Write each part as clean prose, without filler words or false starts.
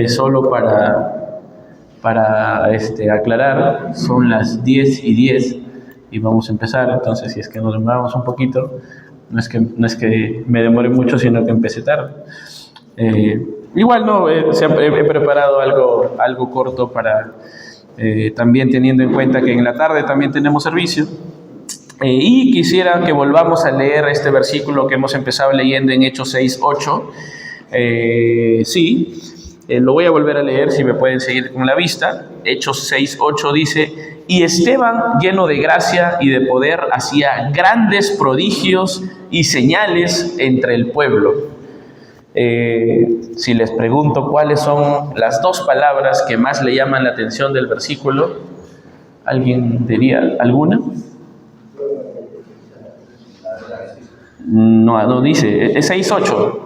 Solo para aclarar, son las 10:10 y vamos a empezar. Entonces, si es que nos demoramos un poquito, no es que me demore mucho, sino que empecé tarde. Igual no, he preparado algo corto para también teniendo en cuenta que en la tarde también tenemos servicio. Y quisiera que volvamos a leer este versículo que hemos empezado leyendo en Hechos 6:8. Lo voy a volver a leer, si me pueden seguir con la vista. Hechos 6:8 dice: y Esteban, lleno de gracia y de poder, hacía grandes prodigios y señales entre el pueblo. Si les pregunto cuáles son las dos palabras que más le llaman la atención del versículo, ¿alguien diría alguna? No dice, es 6:8.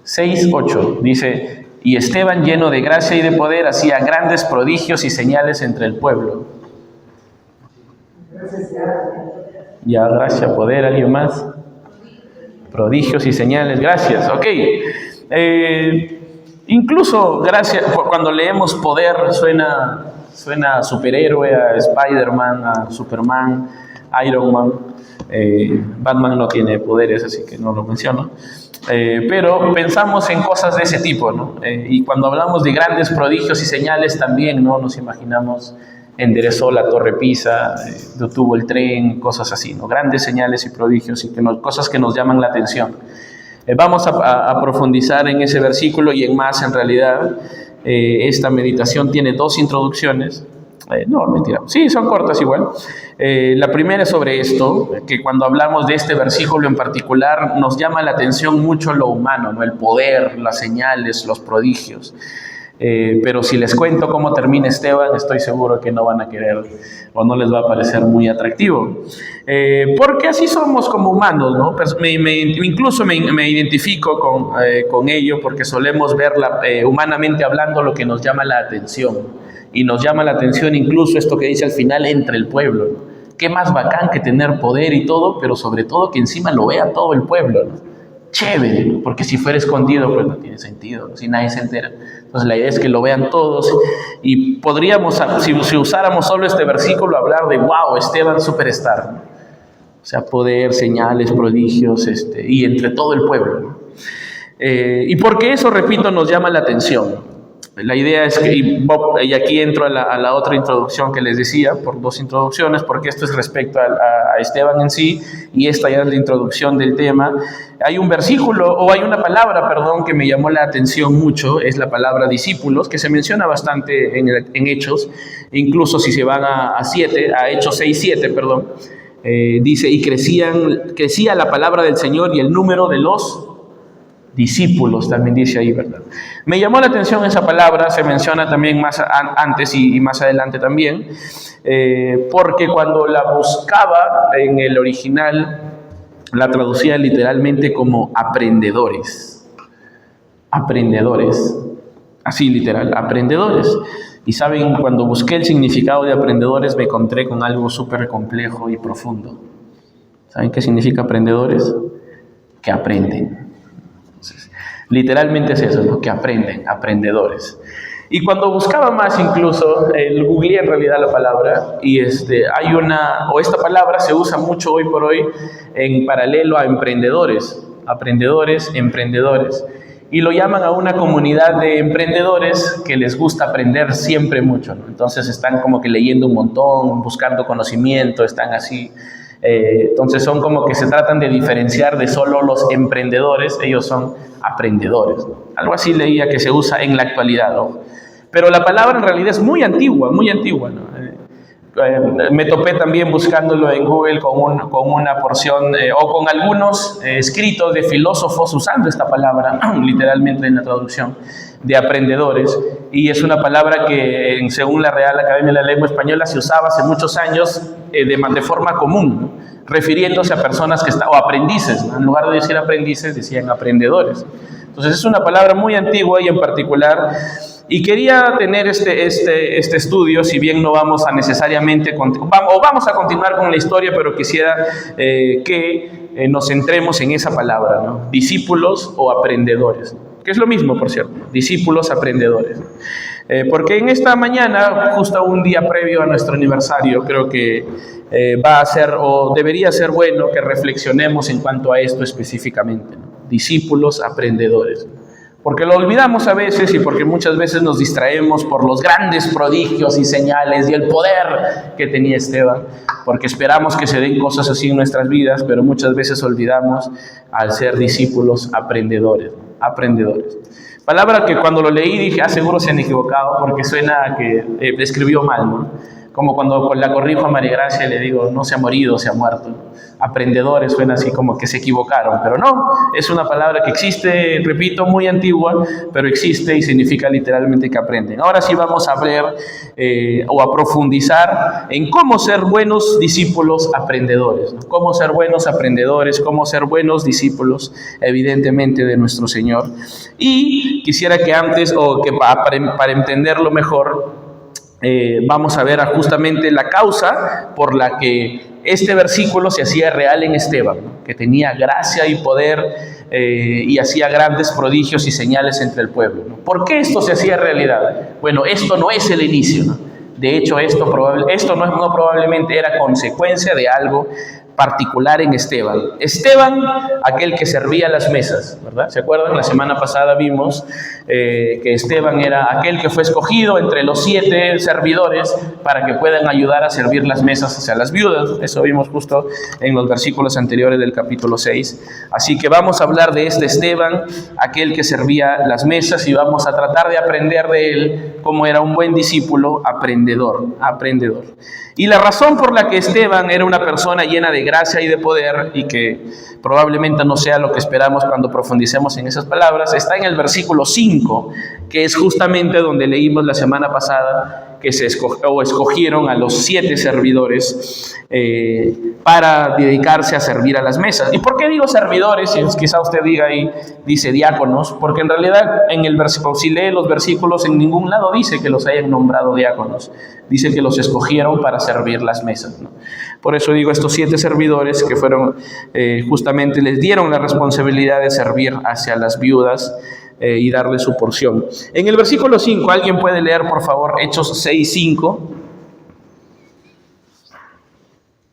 6:8 dice: y Esteban, lleno de gracia y de poder, hacía grandes prodigios y señales entre el pueblo. Ya, gracia, poder, ¿alguien más? Prodigios y señales, gracias, ok. Incluso gracias, cuando leemos poder, suena a superhéroe, a Spider-Man, a Superman, Iron Man. Batman no tiene poderes, así que no lo menciono. Pero pensamos en cosas de ese tipo, ¿no? Y cuando hablamos de grandes prodigios y señales también, ¿no? Nos imaginamos, enderezó la Torre Pisa, detuvo el tren, cosas así, ¿no? Grandes señales y prodigios y cosas que nos llaman la atención. Vamos a profundizar en ese versículo y en más. En realidad, esta meditación tiene dos introducciones. No, mentira. Sí, son cortas igual. La primera es sobre esto, que cuando hablamos de este versículo en particular, nos llama la atención mucho lo humano, ¿no? El poder, las señales, los prodigios. Pero si les cuento cómo termina Esteban, estoy seguro que no van a querer o no les va a parecer muy atractivo. Porque así somos como humanos, ¿no? Incluso me identifico con ello, porque solemos ver humanamente hablando lo que nos llama la atención. Y nos llama la atención incluso esto que dice al final, entre el pueblo, ¿no? Qué más bacán que tener poder y todo, pero sobre todo que encima lo vea todo el pueblo, ¿no? Chévere, ¿no? Porque si fuera escondido, pues no tiene sentido, ¿no? Si nadie se entera. Entonces la idea es que lo vean todos, y podríamos, si usáramos solo este versículo, hablar de wow, Esteban superstar, ¿no? O sea, poder, señales, prodigios, y entre todo el pueblo, ¿no? Y porque eso, repito, nos llama la atención. La idea es que, y aquí entro a la otra introducción que les decía, por dos introducciones, porque esto es respecto a Esteban en sí, y esta ya es la introducción del tema. Hay un versículo, o hay una palabra, perdón, que me llamó la atención mucho, es la palabra discípulos, que se menciona bastante en Hechos, incluso si se van a Hechos 6:7, perdón, dice: y crecía la palabra del Señor y el número de los discípulos, también dice ahí, ¿verdad? Me llamó la atención esa palabra, se menciona también más antes y más adelante también, porque cuando la buscaba en el original, la traducía literalmente como aprendedores. Aprendedores, así literal, aprendedores. Y saben, cuando busqué el significado de aprendedores, me encontré con algo súper complejo y profundo. ¿Saben qué significa aprendedores? Que aprenden. Literalmente es eso, ¿no? Que aprenden, aprendedores. Y cuando buscaba más, incluso, googleé en realidad la palabra, y esta palabra se usa mucho hoy por hoy en paralelo a emprendedores, aprendedores, emprendedores. Y lo llaman a una comunidad de emprendedores que les gusta aprender siempre mucho, ¿no? Entonces están como que leyendo un montón, buscando conocimiento, están así. Entonces son como que se tratan de diferenciar de solo los emprendedores, ellos son aprendedores, ¿no? Algo así leía que se usa en la actualidad, ¿no? Pero la palabra en realidad es muy antigua, ¿no? Me topé también buscándolo en Google con una porción o con algunos escritos de filósofos usando esta palabra, literalmente en la traducción, de aprendedores. Y es una palabra que, según la Real Academia de la Lengua Española, se usaba hace muchos años de forma común, ¿no? Refiriéndose a personas o aprendices, ¿no? En lugar de decir aprendices, decían aprendedores. Entonces es una palabra muy antigua y en particular. Y quería tener este estudio, si bien no vamos a necesariamente, vamos a continuar con la historia, pero quisiera que nos centremos en esa palabra, ¿no? Discípulos o aprendedores. que es lo mismo, por cierto, discípulos aprendedores. Porque en esta mañana, justo un día previo a nuestro aniversario, creo que va a ser o debería ser bueno que reflexionemos en cuanto a esto específicamente, ¿no? Discípulos aprendedores. Porque lo olvidamos a veces y porque muchas veces nos distraemos por los grandes prodigios y señales y el poder que tenía Esteban, porque esperamos que se den cosas así en nuestras vidas, pero muchas veces olvidamos al ser discípulos aprendedores, ¿no? Aprendedores. Palabra que cuando lo leí dije, seguro se han equivocado, porque suena a que escribió mal, ¿no? Como cuando la corrijo a María Gracia y le digo, no se ha morido, se ha muerto. Aprendedores suena así como que se equivocaron, pero no, es una palabra que existe, repito, muy antigua, pero existe y significa literalmente que aprenden. Ahora sí vamos a ver o a profundizar en cómo ser buenos discípulos aprendedores, ¿no? Cómo ser buenos aprendedores, cómo ser buenos discípulos, evidentemente, de nuestro Señor. Y quisiera que antes, o que para entenderlo mejor, vamos a ver justamente la causa por la que este versículo se hacía real en Esteban, ¿no? Que tenía gracia y poder y hacía grandes prodigios y señales entre el pueblo, ¿no? ¿Por qué esto se hacía realidad? Bueno, esto no es el inicio, ¿no? De hecho, esto no probablemente era consecuencia de algo particular en Esteban. Esteban, aquel que servía las mesas, ¿verdad? ¿Se acuerdan? La semana pasada vimos que Esteban era aquel que fue escogido entre los 7 servidores para que puedan ayudar a servir las mesas hacia las viudas. Eso vimos justo en los versículos anteriores del capítulo 6. Así que vamos a hablar de este Esteban, aquel que servía las mesas, y vamos a tratar de aprender de él cómo era un buen discípulo aprendedor. Y la razón por la que Esteban era una persona llena de gracia y de poder, y que probablemente no sea lo que esperamos cuando profundicemos en esas palabras, está en el versículo 5, que es justamente donde leímos la semana pasada que se escogieron a los 7 servidores para dedicarse a servir a las mesas. ¿Y por qué digo servidores? Quizá usted diga ahí, dice diáconos, porque en realidad en el versículo, si lee los versículos, en ningún lado dice que los hayan nombrado diáconos. Dice que los escogieron para servir las mesas, ¿no? Por eso digo, estos 7 servidores que fueron, justamente les dieron la responsabilidad de servir hacia las viudas y darle su porción. En el versículo 5, ¿alguien puede leer, por favor, Hechos 6:5?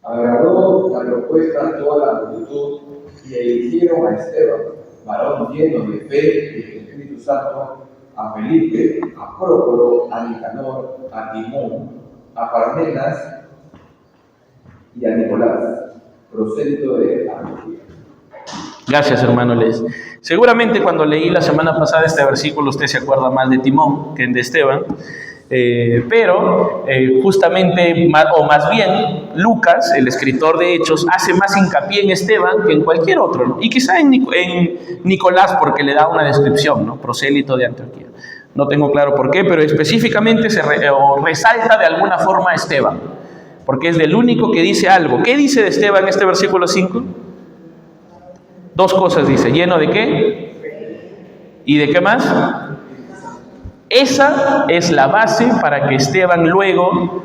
Agradó la propuesta a toda la multitud y eligieron a Esteban, varón lleno de fe y del Espíritu Santo, a Felipe, a Prócoro, a Nicanor, a Timón, a Parmenas y a Nicolás, prosélito de Antioquía. Gracias, hermano Les. Seguramente cuando leí la semana pasada este versículo usted se acuerda más de Timón que de Esteban, pero justamente, o más bien, Lucas, el escritor de Hechos, hace más hincapié en Esteban que en cualquier otro, ¿no? Y quizá en Nicolás, porque le da una descripción, ¿no? Prosélito de Antioquía. No tengo claro por qué, pero específicamente resalta de alguna forma a Esteban, porque es del único que dice algo. ¿Qué dice de Esteban en este versículo 5? 2 cosas dice. ¿Lleno de qué? ¿Y de qué más? Esa es la base para que Esteban luego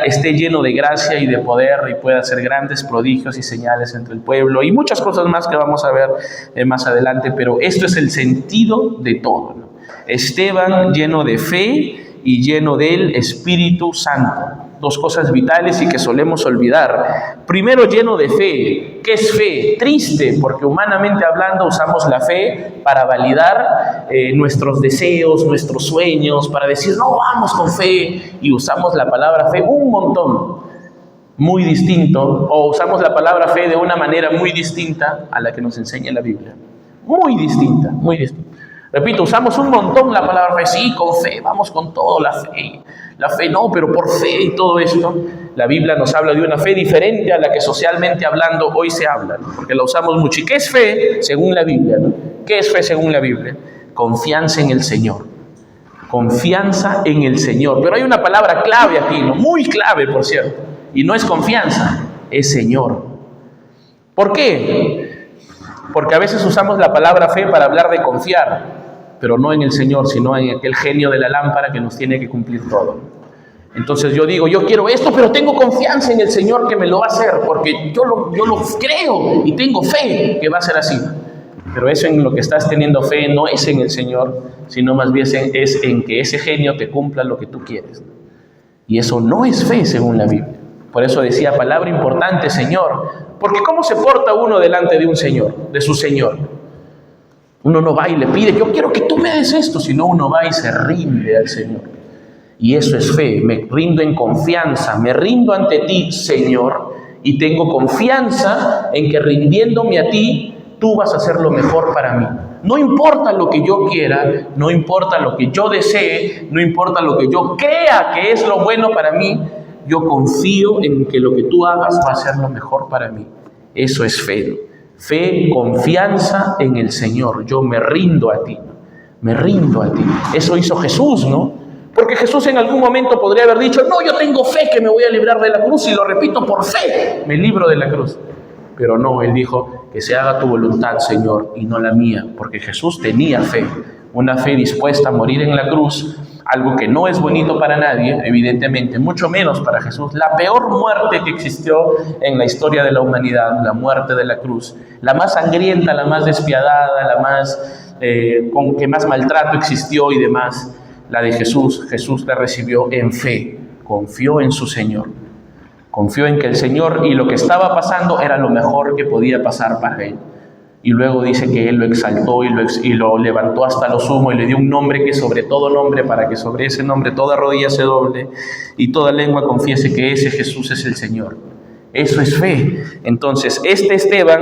esté lleno de gracia y de poder y pueda hacer grandes prodigios y señales entre el pueblo y muchas cosas más que vamos a ver más adelante, pero esto es el sentido de todo, ¿no? Esteban lleno de fe y lleno del Espíritu Santo. 2 cosas vitales y que solemos olvidar. Primero, lleno de fe. ¿Qué es fe? Triste, porque humanamente hablando usamos la fe para validar nuestros deseos, nuestros sueños, para decir, no, vamos con fe, y usamos la palabra fe un montón, muy distinto, o usamos la palabra fe de una manera muy distinta a la que nos enseña la Biblia. Muy distinta, muy distinta. Repito, usamos un montón la palabra fe, sí, con fe, vamos con todo, la fe no, pero por fe y todo esto. La Biblia nos habla de una fe diferente a la que socialmente hablando hoy se habla, ¿no? Porque la usamos mucho. ¿Y qué es fe según la Biblia, no? ¿Qué es fe según la Biblia? Confianza en el Señor. Confianza en el Señor. Pero hay una palabra clave aquí, ¿no? Muy clave, por cierto. Y no es confianza, es Señor. ¿Por qué? Porque a veces usamos la palabra fe para hablar de confiar, pero no en el Señor, sino en aquel genio de la lámpara que nos tiene que cumplir todo. Entonces yo digo, yo quiero esto, pero tengo confianza en el Señor que me lo va a hacer, porque yo lo creo y tengo fe que va a ser así. Pero eso en lo que estás teniendo fe no es en el Señor, sino más bien es en que ese genio te cumpla lo que tú quieres. Y eso no es fe según la Biblia. Por eso decía, palabra importante, Señor. Porque ¿cómo se porta uno delante de un Señor, de su Señor? Uno no va y le pide, yo quiero que tú me des esto, sino uno va y se rinde al Señor. Y eso es fe, me rindo en confianza, me rindo ante ti, Señor, y tengo confianza en que rindiéndome a ti, tú vas a hacer lo mejor para mí. No importa lo que yo quiera, no importa lo que yo desee, no importa lo que yo crea que es lo bueno para mí, yo confío en que lo que tú hagas va a ser lo mejor para mí. Eso es fe. Fe, confianza en el Señor. Yo me rindo a ti. Me rindo a ti. Eso hizo Jesús, ¿no? Porque Jesús en algún momento podría haber dicho, no, yo tengo fe que me voy a librar de la cruz y lo repito por fe, me libro de la cruz. Pero no, Él dijo, que se haga tu voluntad, Señor, y no la mía, porque Jesús tenía fe, una fe dispuesta a morir en la cruz, algo que no es bonito para nadie, evidentemente, mucho menos para Jesús. La peor muerte que existió en la historia de la humanidad, la muerte de la cruz, la más sangrienta, la más despiadada, la más con que más maltrato existió y demás, la de Jesús. Jesús la recibió en fe, confió en su Señor. Confió en que el Señor y lo que estaba pasando era lo mejor que podía pasar para Él. Y luego dice que Él lo exaltó y lo levantó hasta lo sumo y le dio un nombre que sobre todo nombre, para que sobre ese nombre toda rodilla se doble y toda lengua confiese que ese Jesús es el Señor. Eso es fe. Entonces, este Esteban,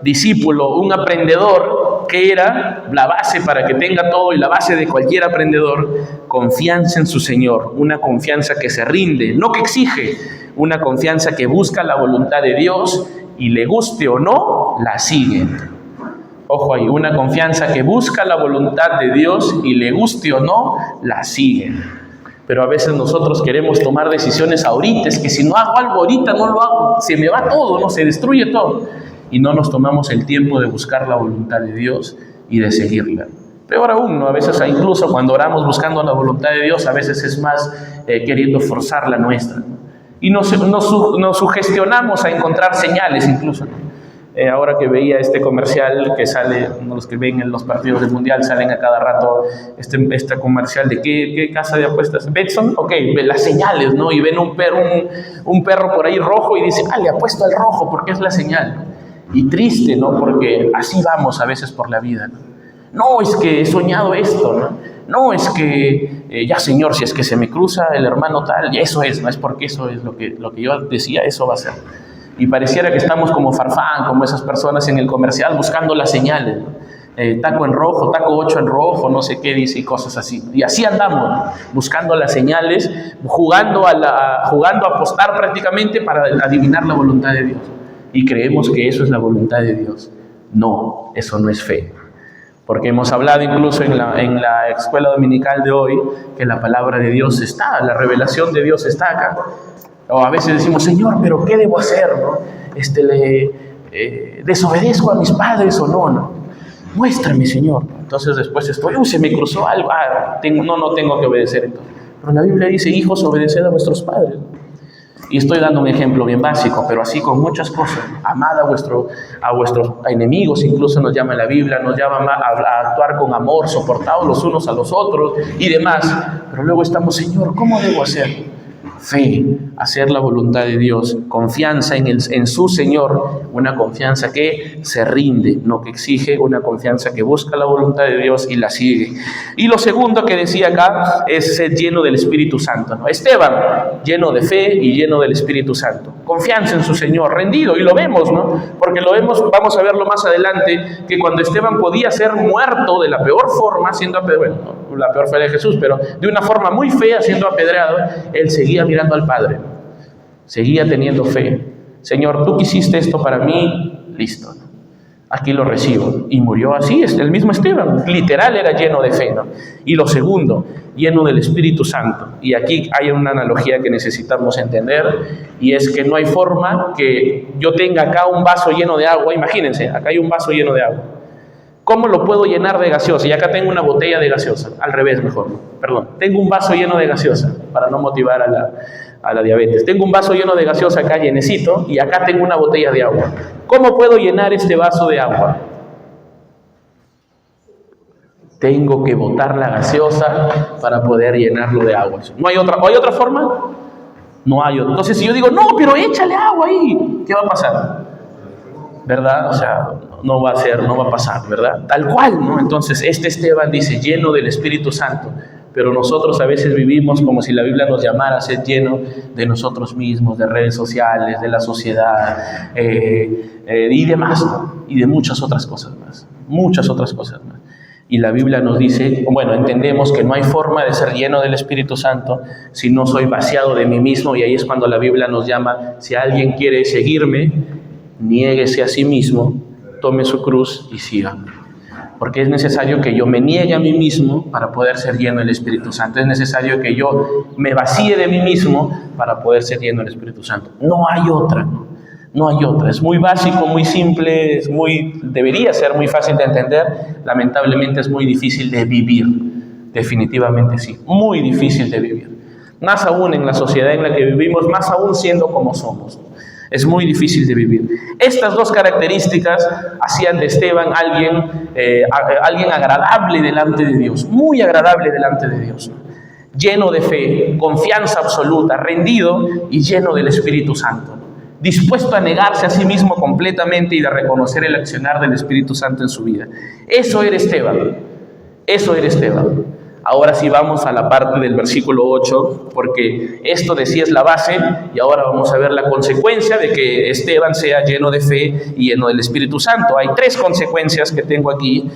discípulo, un aprendedor, que era la base para que tenga todo y la base de cualquier aprendedor, confianza en su Señor, una confianza que se rinde, no que exige, una confianza que busca la voluntad de Dios y le guste o no, la sigue. Ojo ahí, una confianza que busca la voluntad de Dios y le guste o no, la sigue. Pero a veces nosotros queremos tomar decisiones ahorita, es que si no hago algo ahorita, no lo hago, se me va todo, no, se destruye todo. Y no nos tomamos el tiempo de buscar la voluntad de Dios y de seguirla. Peor aún, ¿no? A veces incluso cuando oramos buscando la voluntad de Dios, a veces es más queriendo forzar la nuestra, ¿no? Y nos sugestionamos a encontrar señales incluso, ¿no? Ahora que veía este comercial que sale, los que ven en los partidos del Mundial, salen a cada rato este comercial de ¿qué casa de apuestas? Betson, ok, las señales, ¿no? Y ven un perro por ahí rojo y dicen, le apuesto al rojo porque es la señal. Y triste, ¿no? Porque así vamos a veces por la vida, ¿no? No, es que he soñado esto, ¿no? No, es que ya, Señor, si es que se me cruza el hermano tal, y eso es, no es porque eso es lo que yo decía, eso va a ser. Y pareciera que estamos como Farfán, como esas personas en el comercial buscando las señales, ¿no? Taco en rojo, taco 8 en rojo, no sé qué dice y cosas así. Y así andamos, ¿no? Buscando las señales, jugando a apostar prácticamente para adivinar la voluntad de Dios. Y creemos que eso es la voluntad de Dios. No, eso no es fe. Porque hemos hablado incluso en la escuela dominical de hoy que la palabra de Dios está, la revelación de Dios está acá. O a veces decimos, Señor, ¿pero qué debo hacer, no? ¿Desobedezco a mis padres o no, no? Muéstrame, Señor. Entonces después se me cruzó algo. No tengo que obedecer entonces. Pero la Biblia dice, hijos, obedeced a vuestros padres. Y estoy dando un ejemplo bien básico, pero así con muchas cosas. Amad a vuestros enemigos, incluso nos llama la Biblia, nos llama a actuar con amor, soportados los unos a los otros y demás. Pero luego estamos, Señor, ¿cómo debo hacer? Fe, hacer la voluntad de Dios, confianza en su Señor, una confianza que se rinde, no que exige, una confianza que busca la voluntad de Dios y la sigue. Y lo segundo que decía acá es ser lleno del Espíritu Santo, ¿no? Esteban, lleno de fe y lleno del Espíritu Santo, confianza en su Señor, rendido, y lo vemos, ¿no? Porque lo vemos, vamos a verlo más adelante, que cuando Esteban podía ser muerto de la peor forma, siendo apedreado, bueno, la peor fue de Jesús, pero de una forma muy fea, siendo apedreado, él seguía mirando al Padre, seguía teniendo fe. Señor, tú quisiste esto para mí, listo, ¿no? Aquí lo recibo. Y murió así, el mismo Esteban, literal era lleno de fe, ¿no? Y lo segundo, lleno del Espíritu Santo. Y aquí hay una analogía que necesitamos entender, y es que no hay forma que yo tenga acá un vaso lleno de agua. Imagínense, acá hay un vaso lleno de agua. ¿Cómo lo puedo llenar de gaseosa? Y acá tengo una botella de gaseosa, al revés mejor, perdón. Tengo un vaso lleno de gaseosa, para no motivar a la diabetes. Tengo un vaso lleno de gaseosa acá llenecito, y acá tengo una botella de agua. ¿Cómo puedo llenar este vaso de agua? Tengo que botar la gaseosa para poder llenarlo de agua. ¿No hay otra? ¿Hay otra forma? No hay otra. Entonces, si yo digo, no, pero échale agua ahí, ¿qué va a pasar? ¿Verdad? O sea, no va a pasar, ¿verdad? Tal cual, ¿no? Entonces, Esteban dice, lleno del Espíritu Santo. Pero nosotros a veces vivimos como si la Biblia nos llamara a ser lleno de nosotros mismos, de redes sociales, de la sociedad, y demás, ¿no? Y de muchas otras cosas más. Muchas otras cosas más. Y la Biblia nos dice, bueno, entendemos que no hay forma de ser lleno del Espíritu Santo si no soy vaciado de mí mismo. Y ahí es cuando la Biblia nos llama, si alguien quiere seguirme, niéguese a sí mismo, tome su cruz y sígame. Porque es necesario que yo me niegue a mí mismo para poder ser lleno del Espíritu Santo. Es necesario que yo me vacíe de mí mismo para poder ser lleno del Espíritu Santo. No hay otra, no hay otra. Es muy básico, muy simple, debería ser muy fácil de entender. Lamentablemente es muy difícil de vivir. Definitivamente sí, muy difícil de vivir. Más aún en la sociedad en la que vivimos, más aún siendo como somos. Es muy difícil de vivir. Estas dos características hacían de Esteban alguien agradable delante de Dios, muy agradable delante de Dios, lleno de fe, confianza absoluta, rendido y lleno del Espíritu Santo, dispuesto a negarse a sí mismo completamente y de reconocer el accionar del Espíritu Santo en su vida. Eso era Esteban, eso era Esteban. Ahora sí vamos a la parte del versículo 8, porque esto de sí es la base, y ahora vamos a ver la consecuencia de que Esteban sea lleno de fe y lleno del Espíritu Santo. Hay 3 consecuencias que tengo aquí.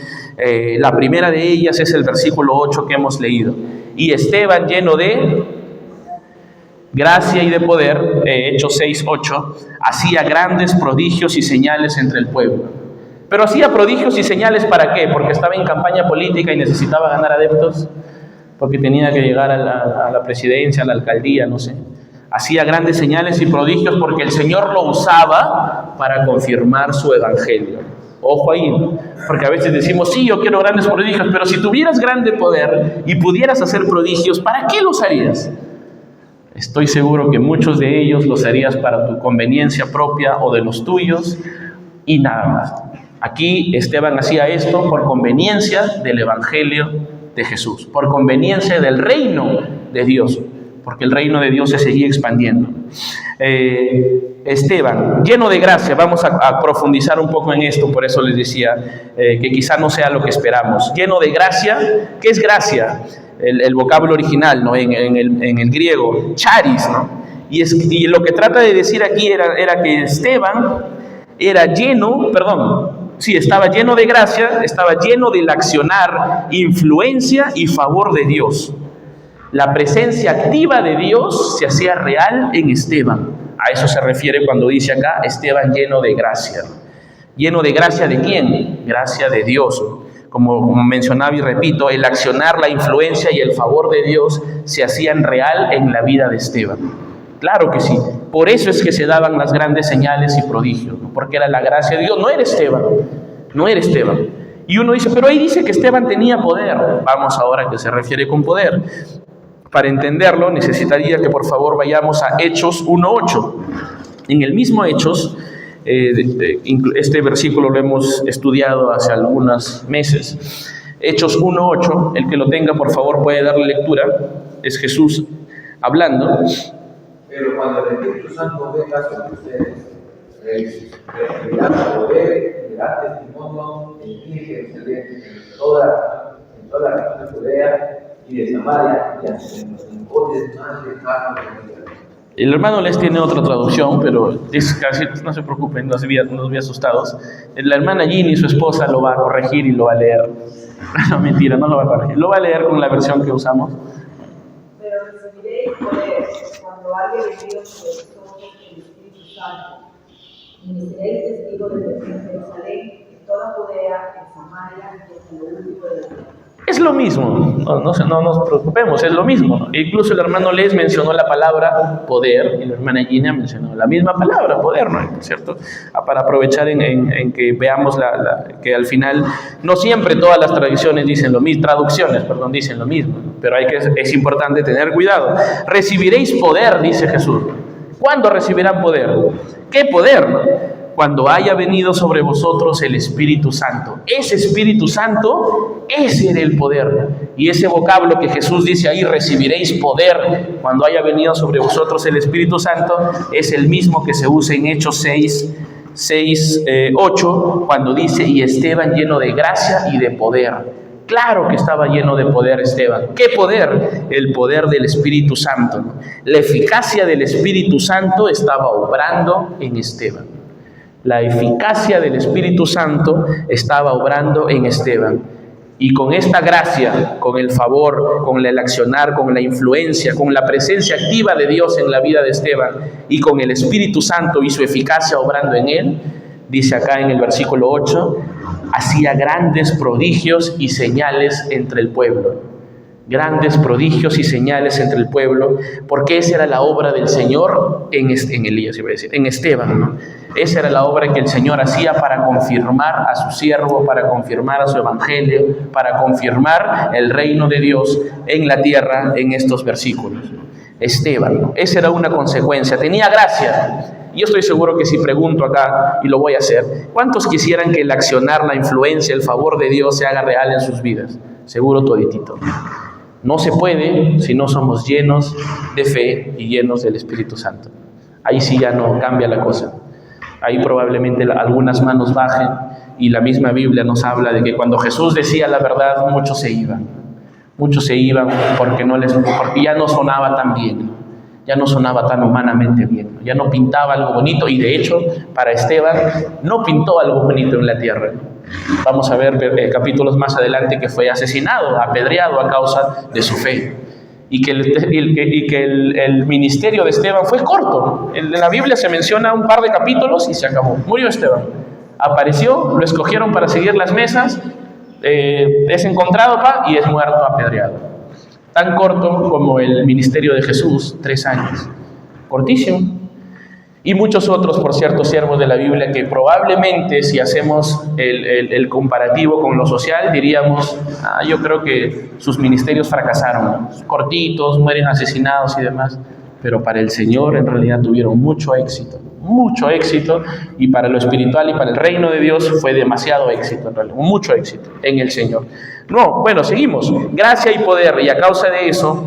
La primera de ellas es el versículo 8 que hemos leído. Y Esteban, lleno de gracia y de poder, Hechos 6:8, hacía grandes prodigios y señales entre el pueblo. Pero hacía prodigios y señales, ¿para qué? Porque estaba en campaña política y necesitaba ganar adeptos, porque tenía que llegar a la presidencia, a la alcaldía, no sé. Hacía grandes señales y prodigios porque el Señor lo usaba para confirmar su evangelio. Ojo ahí, porque a veces decimos, sí, yo quiero grandes prodigios, pero si tuvieras grande poder y pudieras hacer prodigios, ¿para qué los harías? Estoy seguro que muchos de ellos los harías para tu conveniencia propia o de los tuyos y nada más. Aquí Esteban hacía esto por conveniencia del Evangelio de Jesús, por conveniencia del reino de Dios, porque el reino de Dios se seguía expandiendo. Esteban, lleno de gracia, vamos a profundizar un poco en esto, por eso les decía que quizá no sea lo que esperamos. Lleno de gracia, ¿qué es gracia? El vocablo original, ¿no? En el griego, charis, ¿no? Y lo que trata de decir aquí era que Esteban era estaba lleno de gracia, estaba lleno del accionar, influencia y favor de Dios. La presencia activa de Dios se hacía real en Esteban. A eso se refiere cuando dice acá, Esteban lleno de gracia. ¿Lleno de gracia de quién? Gracia de Dios. Como mencionaba y repito, el accionar, la influencia y el favor de Dios se hacían real en la vida de Esteban. Claro que sí. Por eso es que se daban las grandes señales y prodigios, ¿no? Porque era la gracia de Dios. No era Esteban. Y uno dice, pero ahí dice que Esteban tenía poder. Vamos ahora a qué se refiere con poder. Para entenderlo, necesitaría que por favor vayamos a Hechos 1:8. En el mismo Hechos, este versículo lo hemos estudiado hace algunos meses. Hechos 1:8, el que lo tenga por favor puede darle lectura. Es Jesús hablando. Pero cuando el Espíritu Santo venga sobre ustedes, recibirán poder y dará testimonio en Jerusalén, en toda la región de Judea y de Samaria y hasta en los rincones más lejanos de la tierra. El hermano Les tiene otra traducción, pero casi, no se preocupen, no nos vi asustados. La hermana Ginny, su esposa, lo va a corregir y lo va a leer. No, mentira, no lo va a corregir. Lo va a leer con la versión que usamos. Pero recibiréis poder cuando haya venido sobre vosotros el Espíritu Santo, y me seréis testigos de Jerusalén, en toda Judea, en Samaria y hasta lo último de la tierra. Es lo mismo, no nos preocupemos, es lo mismo, ¿no? Incluso el hermano Les mencionó la palabra poder y la hermana Gina mencionó la misma palabra, poder, ¿no? ¿Cierto? Para aprovechar en que veamos que al final no siempre todas las traducciones dicen lo mismo, dicen lo mismo, ¿no? Pero es importante tener cuidado. Recibiréis poder, dice Jesús. ¿Cuándo recibirán poder? ¿Qué poder, no? cuando haya venido sobre vosotros el Espíritu Santo. Ese Espíritu Santo, ese era el poder. Y ese vocablo que Jesús dice ahí, recibiréis poder cuando haya venido sobre vosotros el Espíritu Santo, es el mismo que se usa en Hechos 8, cuando dice, y Esteban lleno de gracia y de poder. Claro que estaba lleno de poder Esteban. ¿Qué poder? El poder del Espíritu Santo. La eficacia del Espíritu Santo estaba obrando en Esteban. La eficacia del Espíritu Santo estaba obrando en Esteban. Y con esta gracia, con el favor, con el accionar, con la influencia, con la presencia activa de Dios en la vida de Esteban y con el Espíritu Santo y su eficacia obrando en él, dice acá en el versículo 8, hacía grandes prodigios y señales entre el pueblo. Grandes prodigios y señales entre el pueblo, porque esa era la obra del Señor en Esteban, ¿no? Esa era la obra que el Señor hacía para confirmar a su siervo, para confirmar a su evangelio, para confirmar el reino de Dios en la tierra en estos versículos. Esteban, ¿no? Esa era una consecuencia, tenía gracia. Yo estoy seguro que si pregunto acá, y lo voy a hacer, ¿cuántos quisieran que el accionar, la influencia, el favor de Dios se haga real en sus vidas? Seguro toditito. No se puede si no somos llenos de fe y llenos del Espíritu Santo. Ahí sí ya no cambia la cosa. Ahí probablemente algunas manos bajen, y la misma Biblia nos habla de que cuando Jesús decía la verdad, muchos se iban. Muchos se iban porque ya no sonaba tan bien, ¿no? Ya no sonaba tan humanamente bien, ¿no? Ya no pintaba algo bonito, y de hecho para Esteban no pintó algo bonito en la tierra. Vamos a ver capítulos más adelante que fue asesinado, apedreado a causa de su fe, y que el ministerio de Esteban fue corto. En la Biblia se menciona un par de capítulos y se acabó. Murió Esteban, apareció, lo escogieron para seguir las mesas, es encontrado y es muerto apedreado. Tan corto como el ministerio de Jesús, 3 años. Cortísimo. Y muchos otros, por cierto, siervos de la Biblia que probablemente, si hacemos el comparativo con lo social, diríamos, yo creo que sus ministerios fracasaron, ¿no? Cortitos, mueren asesinados y demás. Pero para el Señor en realidad tuvieron mucho éxito, y para lo espiritual y para el reino de Dios fue demasiado éxito, en realidad, mucho éxito en el Señor. No, bueno, seguimos. Gracia y poder, y a causa de eso,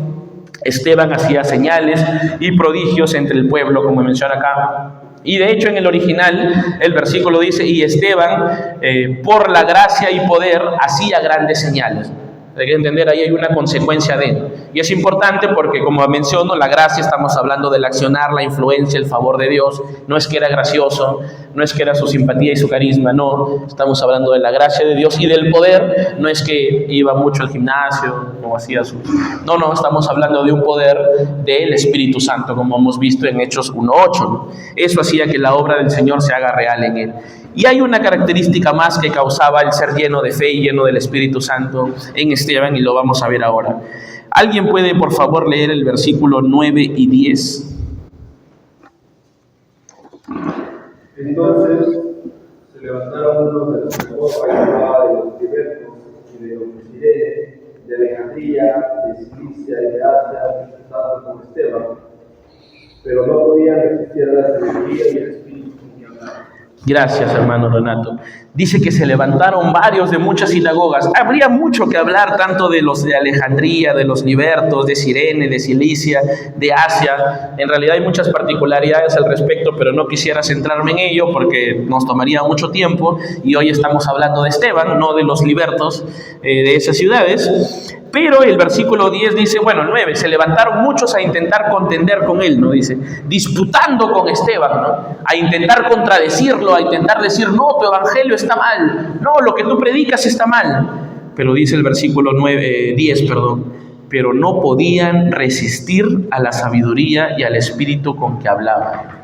Esteban hacía señales y prodigios entre el pueblo, como menciona acá. Y de hecho en el original el versículo dice, y Esteban por la gracia y poder hacía grandes señales. Hay que entender, ahí hay una consecuencia de él. Y es importante porque, como menciono, la gracia, estamos hablando del accionar, la influencia, el favor de Dios. No es que era gracioso, no es que era su simpatía y su carisma, no. Estamos hablando de la gracia de Dios, y del poder. No es que iba mucho al gimnasio o hacía sus... No, estamos hablando de un poder del Espíritu Santo, como hemos visto en Hechos 1:8, ¿no? Eso hacía que la obra del Señor se haga real en él. Y hay una característica más que causaba el ser lleno de fe y lleno del Espíritu Santo en Esteban, y lo vamos a ver ahora. ¿Alguien puede, por favor, leer el versículo 9 y 10? Entonces se levantaron unos de los negocios de los libertos y de los Cirene, de Alejandría, de Cilicia y de Asia, tanto como Esteban, pero no podían resistir a la sabiduría y el Espíritu que hablaba. Gracias, hermano Renato. Dice que se levantaron varios de muchas sinagogas. Habría mucho que hablar, tanto de los de Alejandría, de los libertos, de Cirene, de Cilicia, de Asia. En realidad hay muchas particularidades al respecto, pero no quisiera centrarme en ello porque nos tomaría mucho tiempo, y hoy estamos hablando de Esteban, no de los libertos de esas ciudades. Pero el versículo 10 dice, bueno, 9, se levantaron muchos a intentar contender con él, ¿no? Dice, disputando con Esteban, ¿no? A intentar contradecirlo, a intentar decir, no, tu evangelio está mal, no, lo que tú predicas está mal. Pero dice el versículo 10, pero no podían resistir a la sabiduría y al espíritu con que hablaba.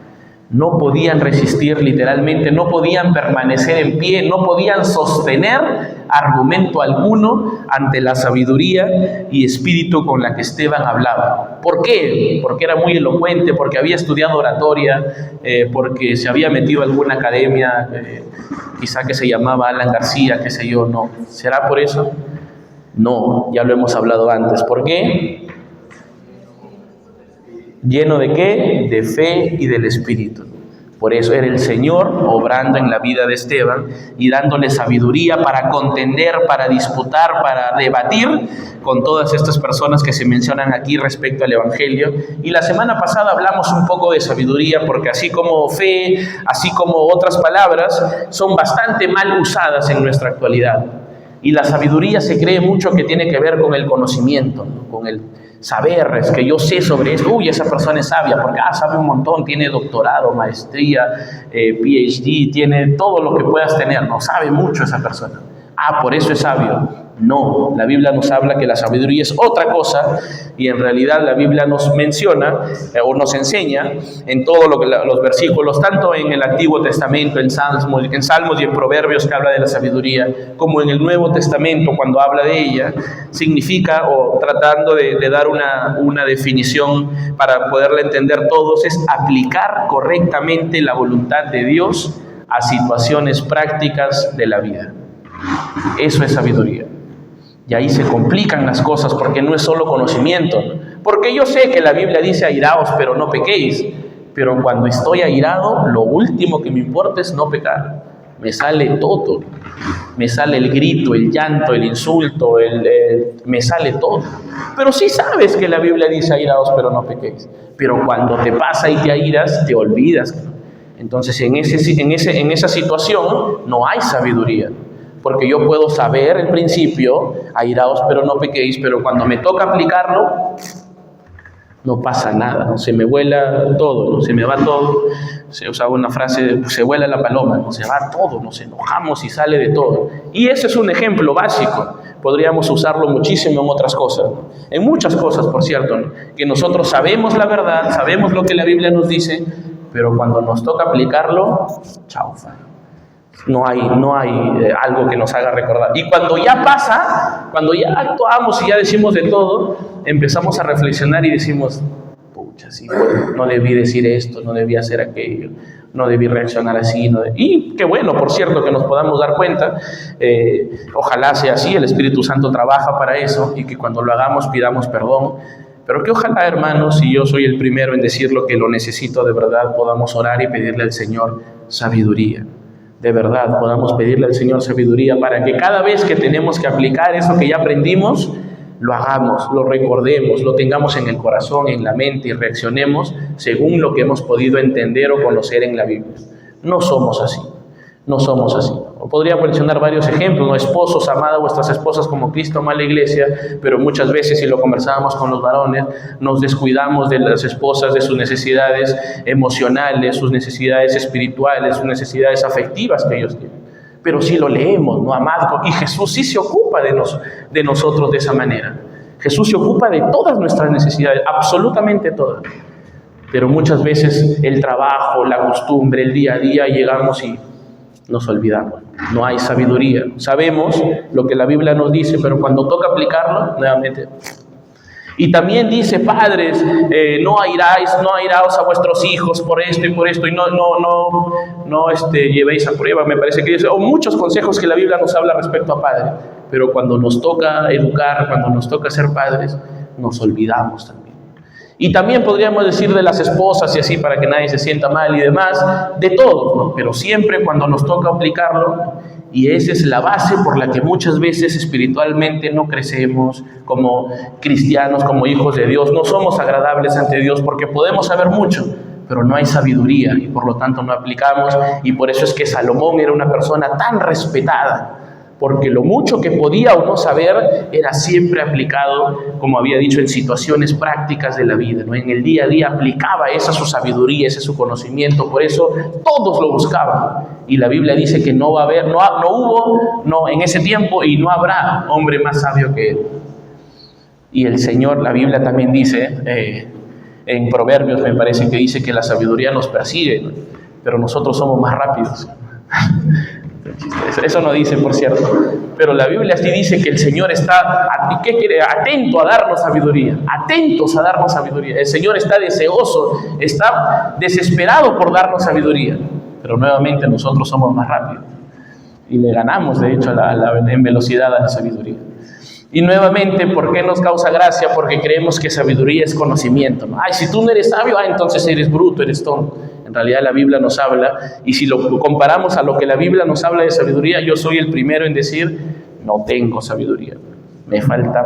No podían resistir, literalmente, no podían permanecer en pie, no podían sostener argumento alguno ante la sabiduría y espíritu con la que Esteban hablaba. ¿Por qué? Porque era muy elocuente, porque había estudiado oratoria, porque se había metido a alguna academia, quizá que se llamaba Alan García, qué sé yo, no. ¿Será por eso? No, ya lo hemos hablado antes. ¿Por qué? ¿Lleno de qué? De fe y del Espíritu. Por eso era el Señor obrando en la vida de Esteban y dándole sabiduría para contender, para disputar, para debatir con todas estas personas que se mencionan aquí respecto al Evangelio. Y la semana pasada hablamos un poco de sabiduría, porque así como fe, así como otras palabras, son bastante mal usadas en nuestra actualidad. Y la sabiduría se cree mucho que tiene que ver con el conocimiento, ¿no? Con el saber, es que yo sé sobre esto, uy, esa persona es sabia, porque sabe un montón, tiene doctorado, maestría, PhD, tiene todo lo que puedas tener, no sabe mucho esa persona. Por eso es sabio. No, la Biblia nos habla que la sabiduría es otra cosa, y en realidad la Biblia nos menciona o nos enseña en todos los versículos, tanto en el Antiguo Testamento, en Salmos y en Proverbios, que habla de la sabiduría, como en el Nuevo Testamento cuando habla de ella. Significa, o tratando de dar una definición para poderla entender todos, es aplicar correctamente la voluntad de Dios a situaciones prácticas de la vida. Eso es sabiduría. Y ahí se complican las cosas, porque no es solo conocimiento. Porque yo sé que la Biblia dice airaos, pero no pequéis. Pero cuando estoy airado, lo último que me importa es no pecar. Me sale todo. Me sale el grito, el llanto, el insulto, me sale todo. Pero sí sabes que la Biblia dice airaos, pero no pequéis. Pero cuando te pasa y te airas, te olvidas. Entonces en esa situación no hay sabiduría. Porque yo puedo saber el principio, airaos pero no pequéis, pero cuando me toca aplicarlo, no pasa nada, ¿no? Se me vuela todo, ¿no? Se me va todo. Se usaba una frase, se vuela la paloma, ¿no? Se va todo, nos enojamos y sale de todo. Y ese es un ejemplo básico. Podríamos usarlo muchísimo en otras cosas, ¿no? En muchas cosas, por cierto, ¿no? Que nosotros sabemos la verdad, sabemos lo que la Biblia nos dice, pero cuando nos toca aplicarlo, chaufa. No hay algo que nos haga recordar. Y cuando ya pasa, cuando ya actuamos y ya decimos de todo, empezamos a reflexionar y decimos, pucha, sí, bueno, no debí decir esto, no debí hacer aquello, no debí reaccionar así. Y qué bueno, por cierto, que nos podamos dar cuenta. Ojalá sea así, el Espíritu Santo trabaja para eso, y que cuando lo hagamos pidamos perdón. Pero que ojalá, hermanos, y yo soy el primero en decirlo, que lo necesito de verdad, podamos orar y pedirle al Señor sabiduría. De verdad, podamos pedirle al Señor sabiduría para que cada vez que tenemos que aplicar eso que ya aprendimos, lo hagamos, lo recordemos, lo tengamos en el corazón, en la mente, y reaccionemos según lo que hemos podido entender o conocer en la Biblia. No somos así, no somos así. O podría mencionar varios ejemplos, ¿no? Esposos, amad a vuestras esposas como Cristo amó a la iglesia, pero muchas veces, si lo conversábamos con los varones, nos descuidamos de las esposas, de sus necesidades emocionales, sus necesidades espirituales, sus necesidades afectivas que ellos tienen. Pero sí lo leemos, ¿no? Amad, y Jesús sí se ocupa de nosotros de esa manera. Jesús se ocupa de todas nuestras necesidades, absolutamente todas. Pero muchas veces el trabajo, la costumbre, el día a día, llegamos y nos olvidamos. No hay sabiduría. Sabemos lo que la Biblia nos dice, pero cuando toca aplicarlo, nuevamente. Y también dice, padres, no airaos a vuestros hijos por esto, y no llevéis a prueba, me parece que dice, o muchos consejos que la Biblia nos habla respecto a padres. Pero cuando nos toca educar, cuando nos toca ser padres, nos olvidamos también. Y también podríamos decir de las esposas y así, para que nadie se sienta mal y demás, de todos, ¿no? Pero siempre cuando nos toca aplicarlo, y esa es la base por la que muchas veces espiritualmente no crecemos como cristianos, como hijos de Dios, no somos agradables ante Dios, porque podemos saber mucho, pero no hay sabiduría y por lo tanto no aplicamos. Y por eso es que Salomón era una persona tan respetada, porque lo mucho que podía o no saber era siempre aplicado, como había dicho, en situaciones prácticas de la vida, ¿no? En el día a día aplicaba esa su sabiduría, ese su conocimiento, por eso todos lo buscaban. Y la Biblia dice que no hubo en ese tiempo y no habrá hombre más sabio que él. Y el Señor, la Biblia también dice, en Proverbios me parece que dice que la sabiduría nos persigue, ¿no? Pero nosotros somos más rápidos. Eso no dice, por cierto, pero la Biblia sí dice que el Señor está atento a darnos sabiduría, atentos a darnos sabiduría. El Señor está deseoso, está desesperado por darnos sabiduría, pero nuevamente nosotros somos más rápidos y le ganamos, de hecho, en velocidad a la sabiduría. Y nuevamente, ¿por qué nos causa gracia? Porque creemos que sabiduría es conocimiento, ¿no? Ay, si tú no eres sabio, entonces eres bruto, eres tonto. En realidad la Biblia nos habla, y si lo comparamos a lo que la Biblia nos habla de sabiduría, yo soy el primero en decir, no tengo sabiduría. Me faltan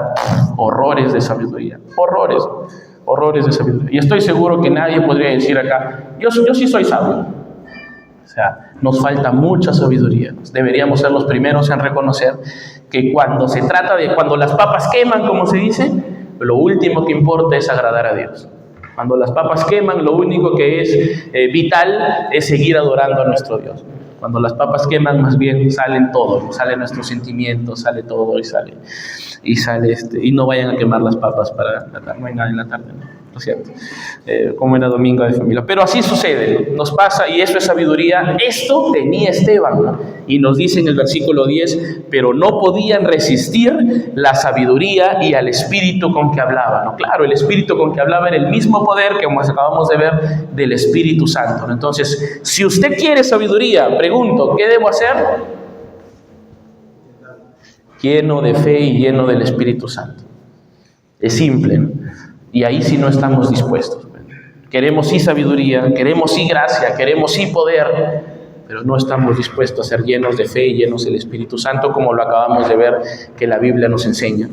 horrores de sabiduría, horrores de sabiduría. Y estoy seguro que nadie podría decir acá, yo sí soy sabio. O sea, nos falta mucha sabiduría. Deberíamos ser los primeros en reconocer que cuando se trata de, cuando las papas queman, como se dice, lo último que importa es agradar a Dios. Cuando las papas queman, lo único que es vital es seguir adorando a nuestro Dios. Cuando las papas queman, más bien salen todo, salen nuestros sentimientos, sale todo y no vayan a quemar las papas para la tarde, no hay nada en la tarde, ¿no es cierto? Como era domingo de familia. Pero así sucede, nos pasa, y eso es sabiduría. Esto tenía Esteban, ¿no? Y nos dice en el versículo 10, pero no podían resistir la sabiduría y al espíritu con que hablaba, ¿no? Claro, el espíritu con que hablaba era el mismo poder que, como acabamos de ver, del Espíritu Santo, ¿no? Entonces, si usted quiere sabiduría, pregunto, ¿qué debo hacer? Lleno de fe y lleno del Espíritu Santo. Es simple, ¿no? Y ahí sí no estamos dispuestos. Queremos sí sabiduría, queremos sí gracia, queremos sí poder, pero no estamos dispuestos a ser llenos de fe y llenos del Espíritu Santo, como lo acabamos de ver que la Biblia nos enseña.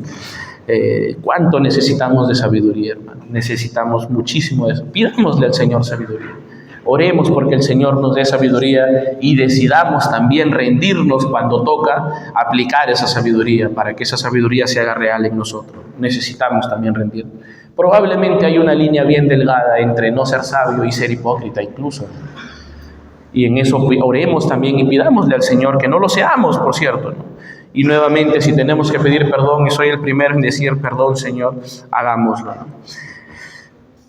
¿Cuánto necesitamos de sabiduría, hermano? Necesitamos muchísimo de eso. Pidámosle al Señor sabiduría. Oremos porque el Señor nos dé sabiduría y decidamos también rendirnos cuando toca aplicar esa sabiduría, para que esa sabiduría se haga real en nosotros. Necesitamos también rendirnos. Probablemente hay una línea bien delgada entre no ser sabio y ser hipócrita incluso. Y en eso oremos también y pidámosle al Señor que no lo seamos, por cierto, ¿no? Y nuevamente, si tenemos que pedir perdón, y soy el primero en decir perdón, Señor, hagámoslo, ¿no?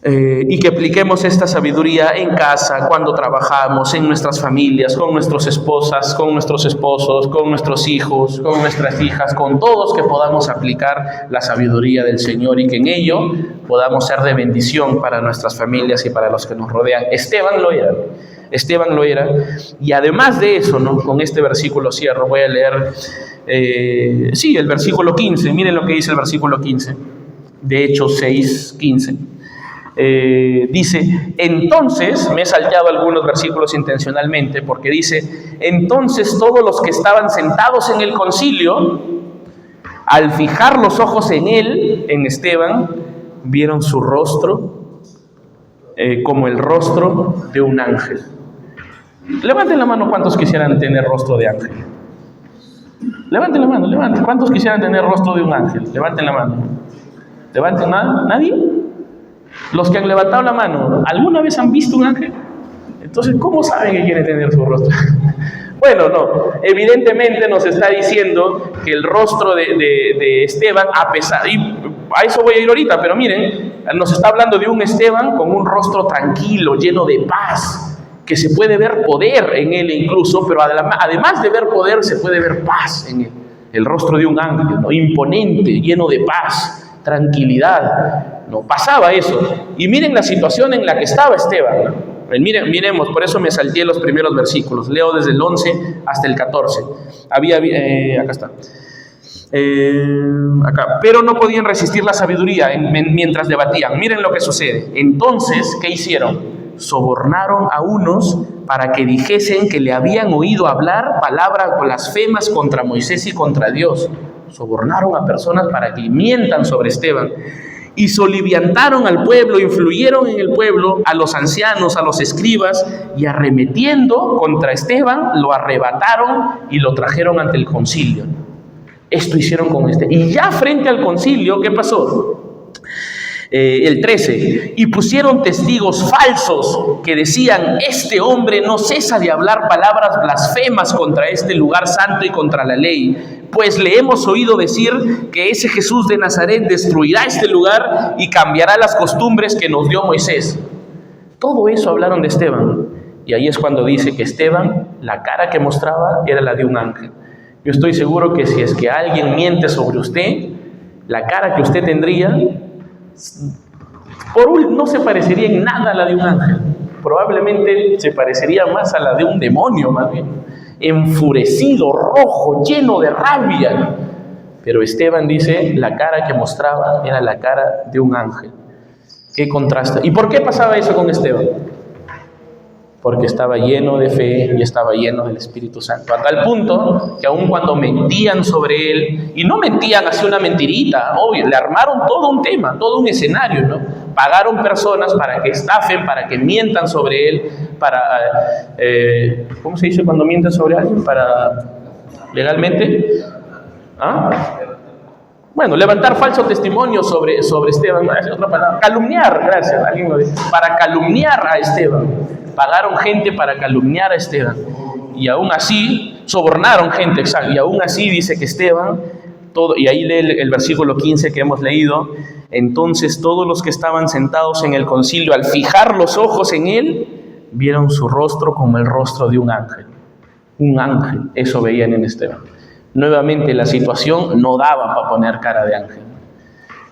Y que apliquemos esta sabiduría en casa, cuando trabajamos, en nuestras familias, con nuestras esposas, con nuestros esposos, con nuestros hijos, con nuestras hijas, con todos, que podamos aplicar la sabiduría del Señor y que en ello podamos ser de bendición para nuestras familias y para los que nos rodean. Esteban lo era, y además de eso, ¿no? Con este versículo cierro, voy a leer, el versículo 15, miren lo que dice el versículo 15, de Hechos 6:15. Dice, entonces, me he salteado algunos versículos intencionalmente, porque dice, entonces todos los que estaban sentados en el concilio, al fijar los ojos en él, en Esteban, vieron su rostro como el rostro de un ángel. Levanten la mano, ¿cuántos quisieran tener rostro de ángel? Levanten la mano, levanten. ¿Cuántos quisieran tener rostro de un ángel? Levanten la mano. ¿Levanten mano? ¿Nadie? Los que han levantado la mano, ¿alguna vez han visto un ángel? Entonces, ¿cómo saben que quiere tener su rostro? Bueno, no, evidentemente nos está diciendo que el rostro de Esteban, a pesar, y a eso voy a ir ahorita, pero miren, nos está hablando de un Esteban con un rostro tranquilo, lleno de paz, que se puede ver poder en él incluso, pero además de ver poder, se puede ver paz en él. El rostro de un ángel, ¿no? Imponente, lleno de paz, tranquilidad, ¿no? Pasaba eso. Y miren la situación en la que estaba Esteban, ¿no? Miremos, por eso me salté los primeros versículos. Leo desde el 11 hasta el 14. Acá está. Acá. Pero no podían resistir la sabiduría mientras debatían. Miren lo que sucede. Entonces, ¿qué hicieron? Sobornaron a unos para que dijesen que le habían oído hablar palabras blasfemas contra Moisés y contra Dios. Sobornaron a personas para que mientan sobre Esteban. Y soliviantaron al pueblo, influyeron en el pueblo, a los ancianos, a los escribas, y arremetiendo contra Esteban, lo arrebataron y lo trajeron ante el concilio. Esto hicieron con Esteban. Y ya frente al concilio, ¿qué pasó? El 13, y pusieron testigos falsos que decían, este hombre no cesa de hablar palabras blasfemas contra este lugar santo y contra la ley, pues le hemos oído decir que ese Jesús de Nazaret destruirá este lugar y cambiará las costumbres que nos dio Moisés. Todo eso hablaron de Esteban, y ahí es cuando dice que Esteban, la cara que mostraba era la de un ángel. Yo estoy seguro que si es que alguien miente sobre usted, la cara que usted tendría no se parecería en nada a la de un ángel. Probablemente se parecería más a la de un demonio, más bien, enfurecido, rojo, lleno de rabia. Pero Esteban dice, la cara que mostraba era la cara de un ángel. ¿Qué contraste? ¿Y por qué pasaba eso con Esteban? porque estaba lleno de fe y estaba lleno del Espíritu Santo. A tal punto que aun cuando mentían sobre él, y no mentían así una mentirita, obvio, le armaron todo un tema, todo un escenario, ¿no? Pagaron personas para que estafen, para que mientan sobre él, para, ¿cómo se dice cuando mienten sobre alguien? Para, legalmente, ¿ah? Bueno, levantar falso testimonio sobre Esteban, es otra palabra, calumniar, gracias, alguien lo dice, para calumniar a Esteban. Pagaron gente para calumniar a Esteban. Y aún así, sobornaron gente, exacto. Y aún así dice que Esteban, y ahí lee el versículo 15 que hemos leído, entonces todos los que estaban sentados en el concilio, al fijar los ojos en él, vieron su rostro como el rostro de un ángel. Un ángel, eso veían en Esteban. Nuevamente la situación no daba para poner cara de ángel.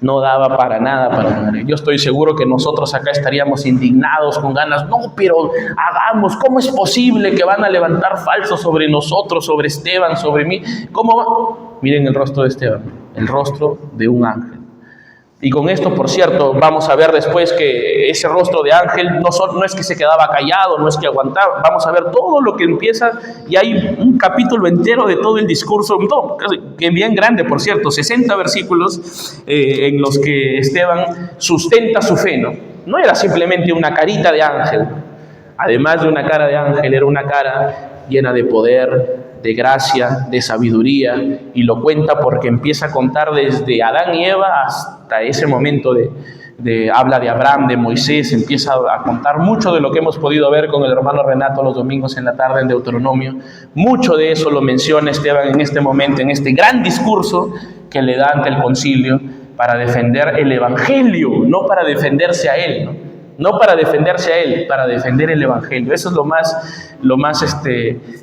No daba para nada. Yo estoy seguro que nosotros acá estaríamos indignados, con ganas. No, pero hagamos. ¿Cómo es posible que van a levantar falsos sobre nosotros, sobre Esteban, sobre mí? ¿Cómo? Miren el rostro de Esteban, el rostro de un ángel. Y con esto, por cierto, vamos a ver después que ese rostro de ángel no es que se quedaba callado, no es que aguantaba. Vamos a ver todo lo que empieza, y hay un capítulo entero de todo el discurso, no, que bien grande, por cierto, 60 versículos en los que Esteban sustenta su fe, ¿no? No era simplemente una carita de ángel. Además de una cara de ángel, era una cara llena de poder, de gracia, de sabiduría, y lo cuenta porque empieza a contar desde Adán y Eva hasta ese momento habla de Abraham, de Moisés, empieza a contar mucho de lo que hemos podido ver con el hermano Renato los domingos en la tarde en Deuteronomio. Mucho de eso lo menciona Esteban en este momento, en este gran discurso que le da ante el concilio para defender el evangelio, no para defenderse a él, ¿no? No para defenderse a él, para defender el evangelio. Eso es lo más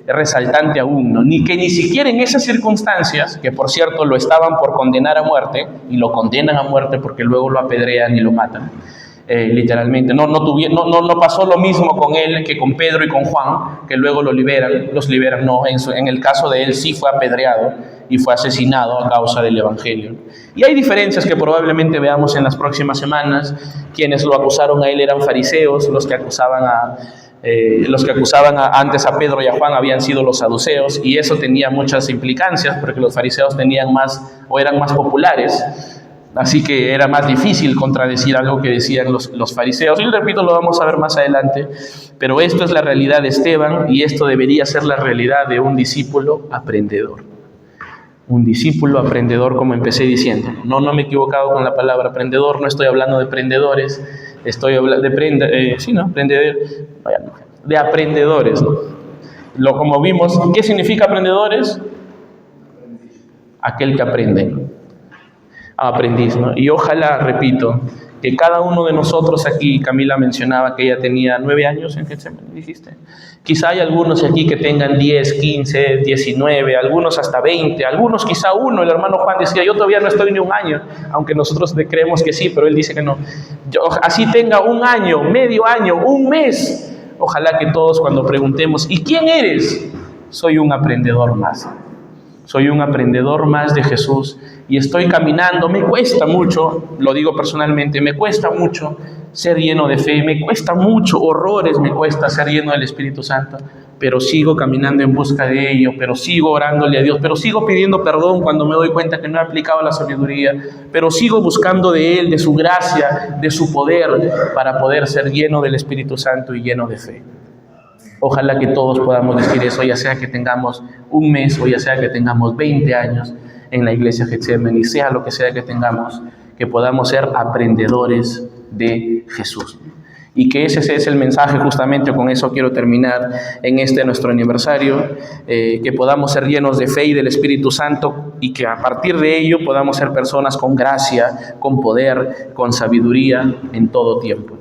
resaltante aún, ¿no? Ni siquiera en esas circunstancias, que por cierto lo estaban por condenar a muerte, y lo condenan a muerte porque luego lo apedrean y lo matan, literalmente. No pasó lo mismo con él que con Pedro y con Juan, que luego los liberan. No, en el caso de él sí fue apedreado y fue asesinado a causa del evangelio. Y hay diferencias que probablemente veamos en las próximas semanas. Quienes lo acusaron a él eran fariseos, los que acusaban antes a Pedro y a Juan habían sido los saduceos, y eso tenía muchas implicancias porque los fariseos eran más populares. Así que era más difícil contradecir algo que decían los fariseos. Y repito, lo vamos a ver más adelante. Pero esto es la realidad de Esteban, y esto debería ser la realidad de un discípulo aprendedor. Un discípulo aprendedor, como empecé diciendo. No me he equivocado con la palabra aprendedor, no estoy hablando de prendedores. Estoy hablando de aprendedores, ¿no? Como vimos, ¿qué significa aprendedores? Aquel que aprende, ¿no? Aprendiz, ¿no? Y ojalá, repito, que cada uno de nosotros aquí, Camila mencionaba que ella tenía 9 años en Getsemaní, dijiste. Quizá hay algunos aquí que tengan 10, 15, 19, algunos hasta 20, algunos quizá 1. El hermano Juan decía, yo todavía no estoy ni 1 año, aunque nosotros creemos que sí, pero él dice que no. Así tenga 1 año, medio año, 1 mes. Ojalá que todos cuando preguntemos, ¿y quién eres? Soy un aprendedor más. Soy un aprendedor más de Jesús y estoy caminando. Me cuesta mucho, lo digo personalmente, me cuesta mucho ser lleno de fe, me cuesta mucho, horrores me cuesta ser lleno del Espíritu Santo, pero sigo caminando en busca de ello, pero sigo orándole a Dios, pero sigo pidiendo perdón cuando me doy cuenta que no he aplicado la sabiduría, pero sigo buscando de Él, de su gracia, de su poder, para poder ser lleno del Espíritu Santo y lleno de fe. Ojalá que todos podamos decir eso, ya sea que tengamos 1 mes o ya sea que tengamos 20 años en la iglesia Getsemaní, sea lo que sea que tengamos, que podamos ser aprendedores de Jesús. Y que ese es el mensaje, justamente con eso quiero terminar en nuestro aniversario, que podamos ser llenos de fe y del Espíritu Santo, y que a partir de ello podamos ser personas con gracia, con poder, con sabiduría en todo tiempo.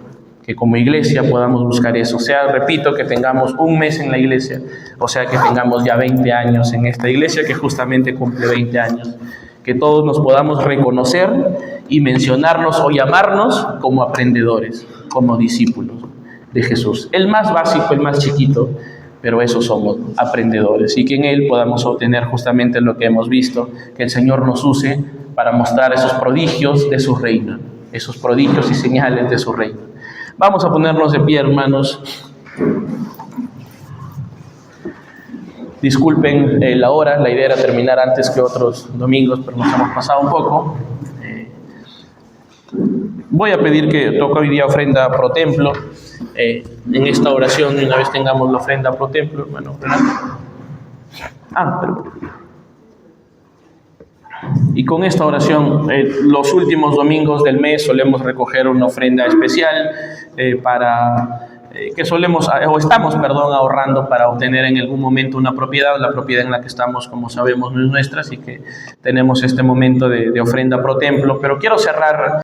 Que como iglesia podamos buscar eso, repito, que tengamos 1 mes en la iglesia, o sea que tengamos ya 20 años en esta iglesia que justamente cumple 20 años, que todos nos podamos reconocer y mencionarnos o llamarnos como aprendedores, como discípulos de Jesús, el más básico, el más chiquito, pero esos somos aprendedores, y que en Él podamos obtener justamente lo que hemos visto, que el Señor nos use para mostrar esos prodigios de su reino, esos prodigios y señales de su reino. Vamos a ponernos de pie, hermanos. Disculpen la hora, la idea era terminar antes que otros domingos, pero nos hemos pasado un poco. Voy a pedir que toque hoy día ofrenda pro templo. En esta oración, una vez tengamos la ofrenda pro templo, hermano Renato. Y con esta oración, los últimos domingos del mes solemos recoger una ofrenda especial que estamos ahorrando para obtener en algún momento una propiedad. La propiedad en la que estamos, como sabemos, no es nuestra, así que tenemos este momento de ofrenda pro templo. Pero quiero cerrar